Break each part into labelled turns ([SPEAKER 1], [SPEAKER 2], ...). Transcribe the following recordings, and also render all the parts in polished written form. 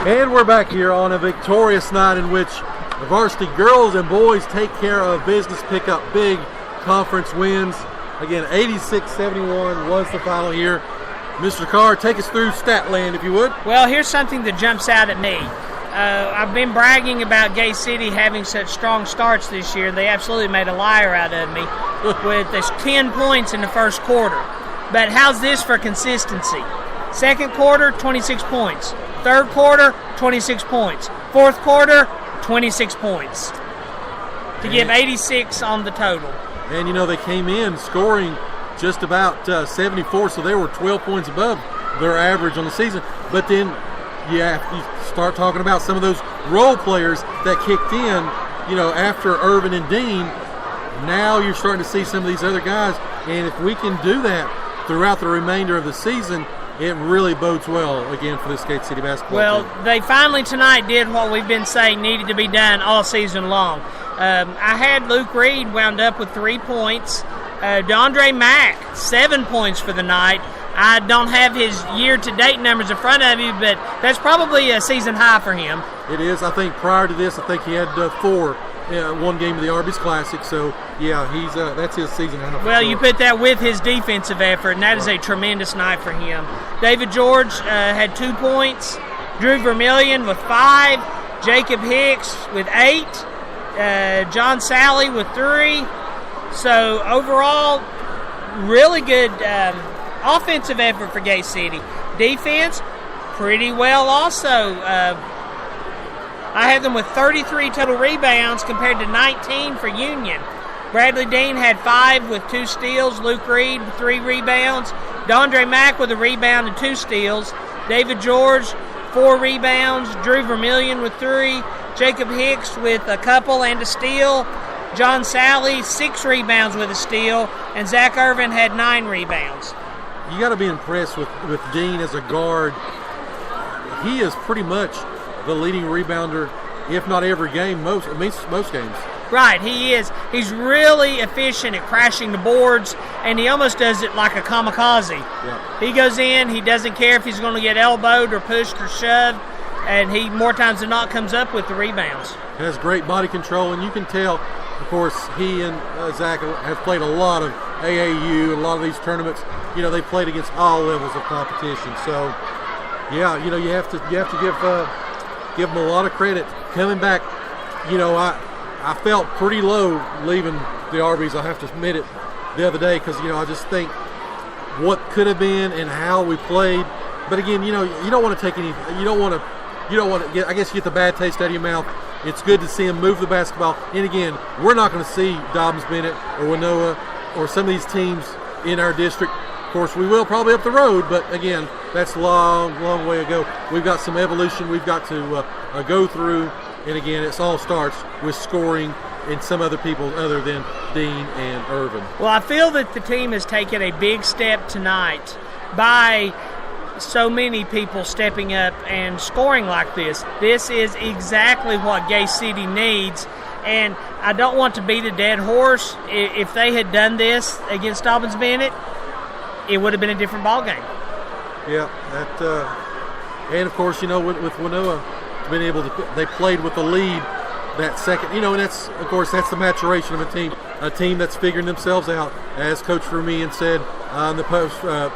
[SPEAKER 1] And we're back here on a victorious night in which the varsity girls and boys take care of business, pick up big conference wins. Again, 86-71 was the final here. Mr. Carr, take us through Statland, if you would.
[SPEAKER 2] Well, here's something that jumps out at me. I've been bragging about Gay City having such strong starts this year. They absolutely made a liar out of me with 10 points in the first quarter. But how's this for consistency? Second quarter, 26 points. Third quarter, 26 points. Fourth quarter, 26 points. To give 86 on the total.
[SPEAKER 1] And, you know, they came in scoring just about 74, so they were 12 points above their average on the season. But then, you start talking about some of those role players that kicked in, you know, after Irvin and Dean. Now you're starting to see some of these other guys. And if we can do that throughout the remainder of the season, it really bodes well, again, for this Gate City basketball team.
[SPEAKER 2] They finally tonight did what we've been saying needed to be done all season long. I had Luke Reed wound up with 3 points. DeAndre Mack, 7 points for the night. I don't have his year-to-date numbers in front of you, but that's probably a season high for him.
[SPEAKER 1] It is. I think prior to this, I think he had 4 one game of the Arby's Classic. So, yeah, he's that's his season high.
[SPEAKER 2] Well, you put that with his defensive effort, and that is a tremendous night for him. David George had 2 points. Drew Vermillion with 5. Jacob Hicks with 8. John Sally with 3. So, overall, really good offensive effort for Gay City. Defense, pretty well also. I have them with 33 total rebounds compared to 19 for Union. Bradley Dean had 5 with 2 steals. Luke Reed with 3 rebounds. DeAndre Mack with a rebound and 2 steals. David George, 4 rebounds. Drew Vermillion with 3. Jacob Hicks with a couple and a steal. John Sally, 6 rebounds with a steal. And Zach Irvin had 9 rebounds.
[SPEAKER 1] You got to be impressed with Dean as a guard. He is pretty much the leading rebounder, if not every game, most games.
[SPEAKER 2] Right, he is. He's really efficient at crashing the boards, and he almost does it like a kamikaze.
[SPEAKER 1] Yeah.
[SPEAKER 2] He goes in, he doesn't care if he's going to get elbowed or pushed or shoved, and he, more times than not, comes up with the rebounds.
[SPEAKER 1] Has great body control, and you can tell, of course, he and Zach have played a lot of AAU, a lot of these tournaments. You know, they played against all levels of competition. So, yeah, you know, you have to give them a lot of credit. Coming back, you know, I felt pretty low leaving the Arby's, I have to admit it, the other day, because, you know, I just think what could have been and how we played. But again, you know, you don't want to take any, you don't want to get, I guess, you get the bad taste out of your mouth. It's good to see them move the basketball. And again, we're not going to see Dobbins-Bennett or Winona or some of these teams in our district. Of course, we will probably up the road, but again, that's a long, long way to go. We've got some evolution we've got to go through, and again, it all starts with scoring and some other people other than Dean and Irvin.
[SPEAKER 2] Well, I feel that the team has taken a big step tonight by so many people stepping up and scoring like this. This is exactly what Gay City needs, and I don't want to beat a dead horse. If they had done this against Dobbins-Bennett, it would have been a different ball game.
[SPEAKER 1] Yeah, and of course, you know, with Winona, been able to, they played with the lead that second, you know, and that's, of course, that's the maturation of a team that's figuring themselves out, as Coach Vermillion said in the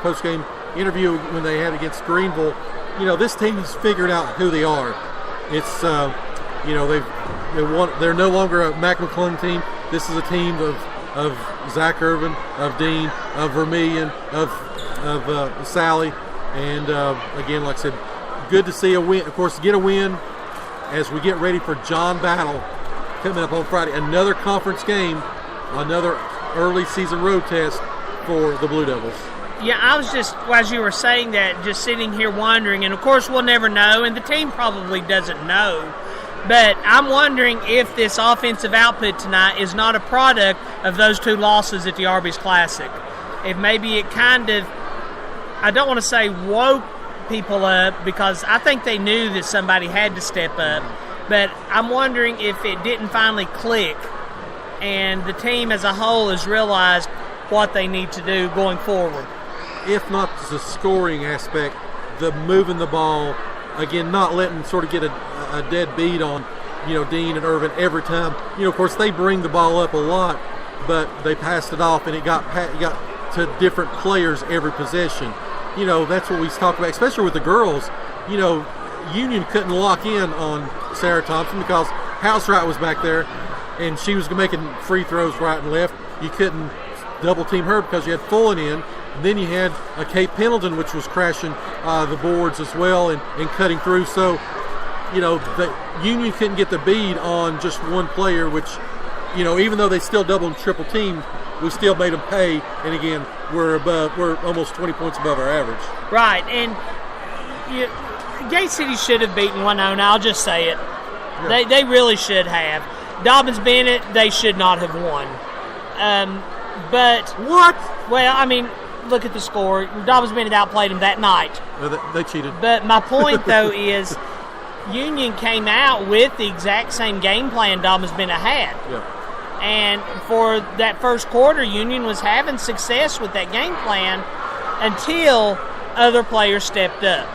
[SPEAKER 1] post game interview when they had against Greenville. You know, this team has figured out who they are. It's you know, they're no longer a Mac McClung team. This is a team of Zach Irvin, of Dean, of Vermillion, of Sally, and again, like I said, good to see a win. Of course, get a win as we get ready for John Battle coming up on Friday. Another conference game, another early season road test for the Blue Devils.
[SPEAKER 2] Yeah, I was just, as you were saying that, just sitting here wondering, and of course we'll never know, and the team probably doesn't know, but I'm wondering if this offensive output tonight is not a product of those 2 losses at the Arby's Classic. If maybe it kind of, I don't want to say woke people up, because I think they knew that somebody had to step up, but I'm wondering if it didn't finally click and the team as a whole has realized what they need to do going forward.
[SPEAKER 1] If not the scoring aspect, the moving the ball again, not letting sort of get a dead beat on, Dean and Irvin every time. Of course, they bring the ball up a lot, but they passed it off, and it got to different players every possession. That's what we talk about, especially with the girls. Union couldn't lock in on Sarah Thompson because Housewright was back there, and she was making free throws right and left. You couldn't double team her because you had Fullen in. And then you had Kate Pendleton, which was crashing the boards as well and cutting through. So, the Union couldn't get the bead on just one player, which, even though they still double and triple teamed, we still made them pay. And again, we're almost 20 points above our average.
[SPEAKER 2] Right, and Gate City should have beaten Winona. I'll just say it. Yeah. They really should have. Dobbins Bennett, they should not have won. But
[SPEAKER 1] what?
[SPEAKER 2] Well, I mean, look at the score. Dobbins Bennett outplayed them that night.
[SPEAKER 1] They cheated.
[SPEAKER 2] But my point, though, is Union came out with the exact same game plan Dobbins Bennett had.
[SPEAKER 1] Yeah.
[SPEAKER 2] And for that first quarter, Union was having success with that game plan until other players stepped up.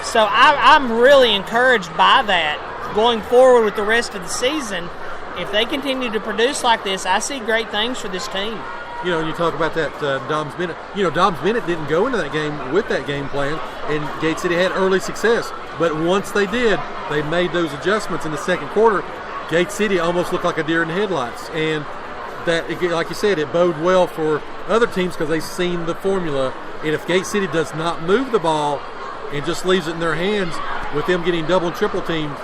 [SPEAKER 2] So I'm really encouraged by that going forward with the rest of the season. If they continue to produce like this, I see great things for this team.
[SPEAKER 1] And you talk about that Dobbins Bennett. Dobbins Bennett didn't go into that game with that game plan, and Gate City had early success. But once they did, they made those adjustments in the second quarter. Gate City almost looked like a deer in the headlights, and that, like you said, it bode well for other teams because they've seen the formula. And if Gate City does not move the ball and just leaves it in their hands with them getting double and triple teamed.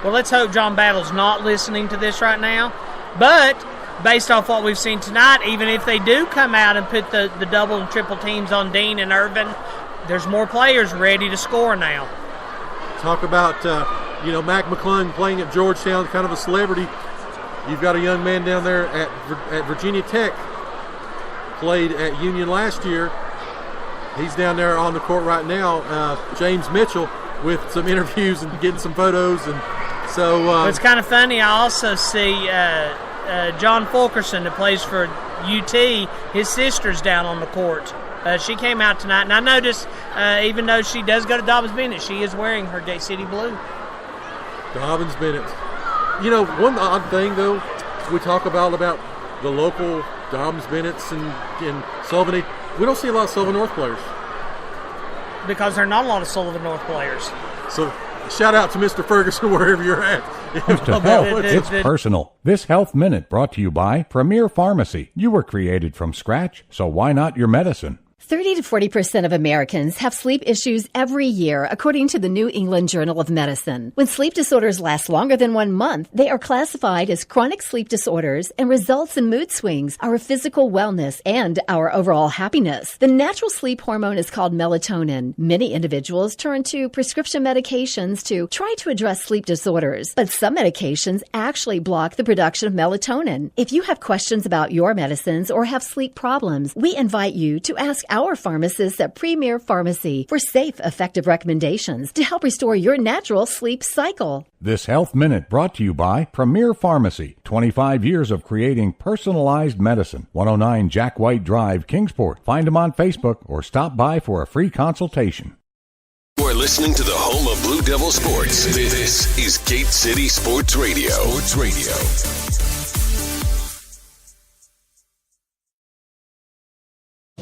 [SPEAKER 2] Well, let's hope John Battle's not listening to this right now. But based off what we've seen tonight, even if they do come out and put the double and triple teams on Dean and Irvin, there's more players ready to score now.
[SPEAKER 1] Talk about, Mac McClung playing at Georgetown, kind of a celebrity. You've got a young man down there at Virginia Tech, played at Union last year. He's down there on the court right now, James Mitchell, with some interviews and getting some photos. And so
[SPEAKER 2] it's kind of funny. I also see John Fulkerson, that plays for UT, his sister's down on the court. She came out tonight, and I noticed, even though she does go to Dobbins Bennett, she is wearing her Gate City blue.
[SPEAKER 1] Dobbins Bennett. One odd thing, though, we talk about the local Dobbins Bennett's and Sullivan. We don't see a lot of Sullivan North players.
[SPEAKER 2] Because there are not a lot of Sullivan North players.
[SPEAKER 1] So, shout out to Mr. Ferguson wherever you're at.
[SPEAKER 3] It's personal. This Health Minute brought to you by Premier Pharmacy. You were created from scratch, so why not your medicine?
[SPEAKER 4] 30 to 40% of Americans have sleep issues every year, according to the New England Journal of Medicine. When sleep disorders last longer than 1 month, they are classified as chronic sleep disorders and results in mood swings, our physical wellness, and our overall happiness. The natural sleep hormone is called melatonin. Many individuals turn to prescription medications to try to address sleep disorders, but some medications actually block the production of melatonin. If you have questions about your medicines or have sleep problems, we invite you to ask our pharmacists at Premier Pharmacy for safe, effective recommendations to help restore your natural sleep cycle.
[SPEAKER 3] This Health Minute brought to you by Premier Pharmacy. 25 years of creating personalized medicine. 109 Jack White Drive, Kingsport. Find them on Facebook or stop by for a free consultation.
[SPEAKER 5] We're listening to the home of Blue Devil Sports. This is Gate City Sports Radio. Sports Radio.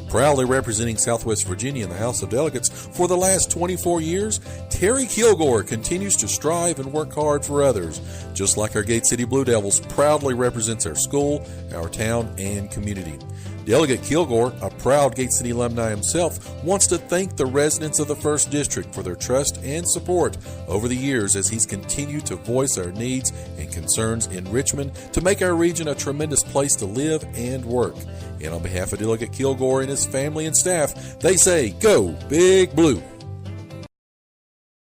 [SPEAKER 6] Proudly representing Southwest Virginia in the House of Delegates for the last 24 years, Terry Kilgore continues to strive and work hard for others. Just like our Gate City Blue Devils proudly represents our school, our town, and community. Delegate Kilgore, a proud Gate City alumni himself, wants to thank the residents of the 1st District for their trust and support over the years as he's continued to voice our needs and concerns in Richmond to make our region a tremendous place to live and work. And on behalf of Delegate Kilgore and his family and staff, they say, go Big Blue.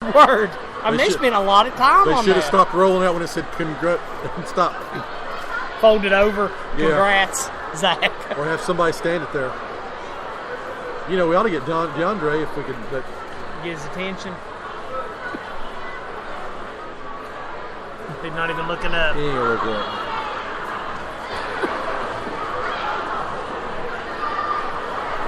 [SPEAKER 2] Word. I mean, they spent a lot of time on that.
[SPEAKER 1] They should have stopped rolling out when it said stop.
[SPEAKER 2] Folded over. Congrats, Zach.
[SPEAKER 1] Or have somebody stand it there. We ought to get DeAndre if we could. Get
[SPEAKER 2] his attention. He's not even looking up.
[SPEAKER 1] He ain't looking up.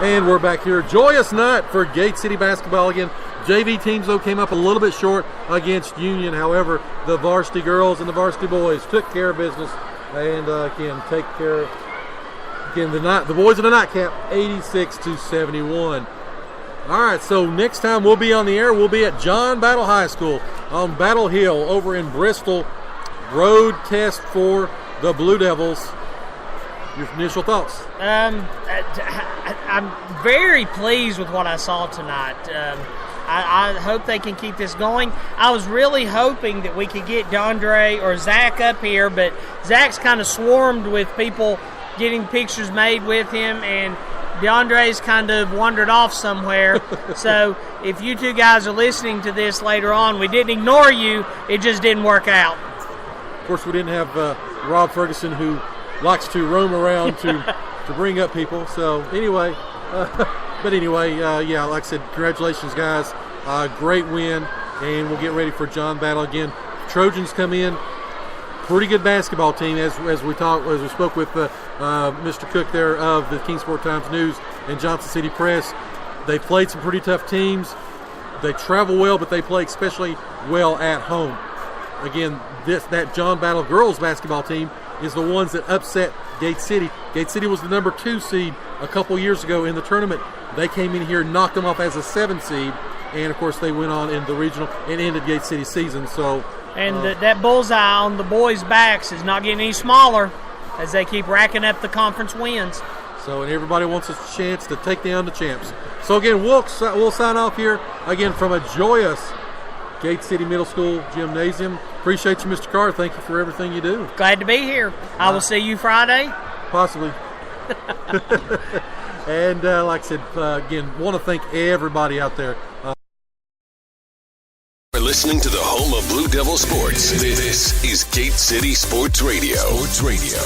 [SPEAKER 1] And we're back here. Joyous night for Gate City basketball again. JV teams, though, came up a little bit short against Union. However, the varsity girls and the varsity boys took care of business and, again, take care of, again, the boys in the nightcap, 86-71. All right, so next time we'll be on the air, we'll be at John Battle High School on Battle Hill over in Bristol. Road test for the Blue Devils. Your initial thoughts?
[SPEAKER 2] I'm very pleased with what I saw tonight. I hope they can keep this going. I was really hoping that we could get DeAndre or Zach up here, but Zach's kind of swarmed with people getting pictures made with him, and DeAndre's kind of wandered off somewhere. So if you two guys are listening to this later on, we didn't ignore you. It just didn't work out.
[SPEAKER 1] Of course, we didn't have Rob Ferguson, who likes to roam around to bring up people. So anyway, yeah, like I said, congratulations, guys. Great win, and we'll get ready for John Battle again. Trojans come in, pretty good basketball team, as we spoke with Mr. Cook there of the Kingsport Times News and Johnson City Press. They played some pretty tough teams. They travel well, but they play especially well at home. Again, that John Battle girls basketball team is the ones that upset Gate City. Gate City was the number 2 seed a couple years ago in the tournament. They came in here and knocked them off as a 7 seed, and of course they went on in the regional and ended Gate City's season. So,
[SPEAKER 2] and that bullseye on the boys' backs is not getting any smaller as they keep racking up the conference wins.
[SPEAKER 1] So, and everybody wants a chance to take down the champs. So again, we'll sign off here again from a joyous Gate City Middle School gymnasium. Appreciate you, Mr. Carr. Thank you for everything you do.
[SPEAKER 2] Glad to be here. I will see you Friday.
[SPEAKER 1] Possibly. And like I said, again, want to thank everybody out there.
[SPEAKER 5] You're listening to the home of Blue Devil Sports. This is Gate City Sports Radio. Sports Radio.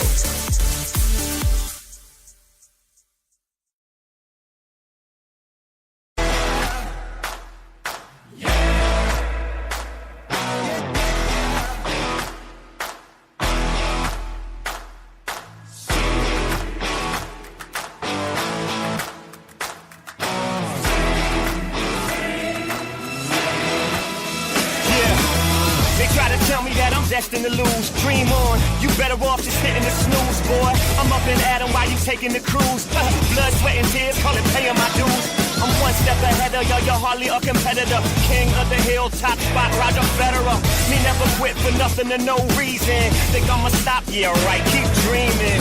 [SPEAKER 7] Destined to lose, dream on. You better off just hitting the snooze, boy. I'm up in Adam while you taking the cruise. Blood, sweat, and tears, call it paying my dues. I'm one step ahead of y'all, you're hardly a competitor. King of the hill, top spot, Roger Federer. Me never quit for nothing and no reason. Think I'ma stop? Yeah, right, keep dreaming.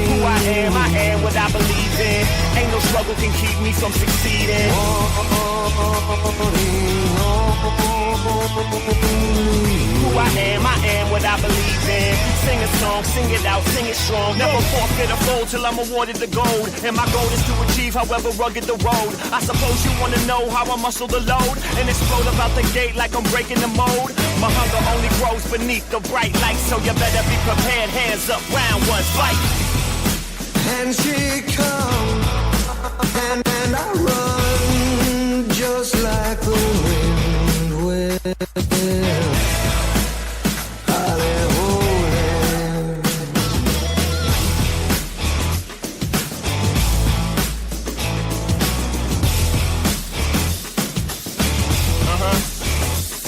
[SPEAKER 7] Who I am what I believe in. Ain't no struggle can keep me from succeeding. Who I am what I believe in. Sing a song, sing it out, sing it strong. Never forfeit a fold till I'm awarded the gold. And my goal is to achieve however rugged the road. I suppose you wanna know how I muscle the load and explode about the gate like I'm breaking the mold. My hunger only grows beneath the bright light, so you better be prepared. Hands up, round one, fight.
[SPEAKER 8] And she comes, and I run just like the wind will.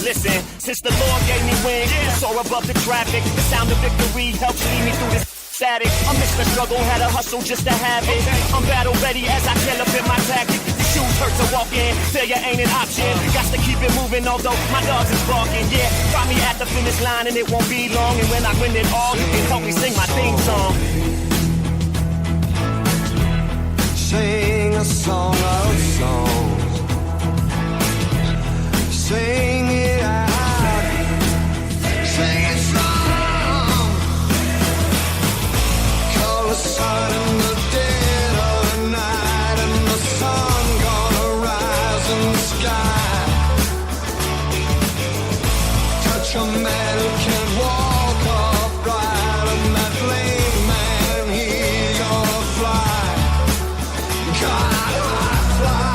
[SPEAKER 7] Listen, since the Lord gave me wings, soar above the traffic. The sound of victory helps lead me through this static. I missed the struggle, had a hustle just to have it. I'm battle ready as I tail up in my tactic. The shoes hurt to walk in, failure ain't an option. Got to keep it moving, although my dogs is barking. Yeah, find me at the finish line and it won't be long. And when I win it all, you can help me sing my theme song.
[SPEAKER 8] Sing a song of songs. Sing it out, sing it strong. Call the sun in the dead of the night, and the sun gonna rise in the sky. Touch a man who can walk upright, and that lame man, he's gonna fly. God, fly.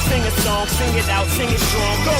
[SPEAKER 7] Sing a song, sing it out, sing it strong, go!